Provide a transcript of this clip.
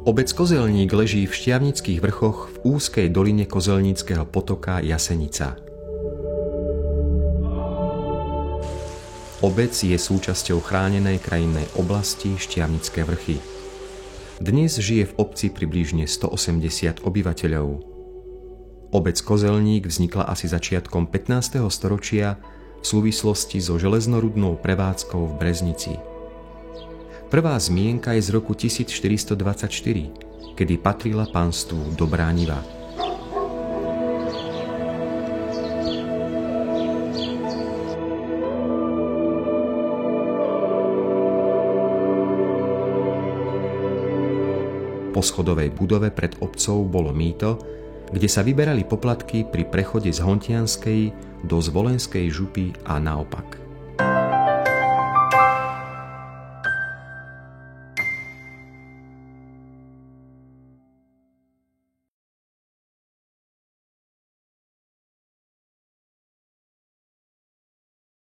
Obec Kozelník leží v Štiavnických vrchoch v úzkej doline Kozelníckeho potoka Jasenica. Obec je súčasťou chránenej krajinnej oblasti Štiavnické vrchy. Dnes žije v obci približne 180 obyvateľov. Obec Kozelník vznikla asi začiatkom 15. storočia v súvislosti so železnorudnou prevádzkou v Breznici. Prvá zmienka je z roku 1424, kedy patrila panstvu Dobrá Niva. Po schodovej budove pred obcou bolo mýto, kde sa vyberali poplatky pri prechode z Hontianskej do Zvolenskej župy a naopak.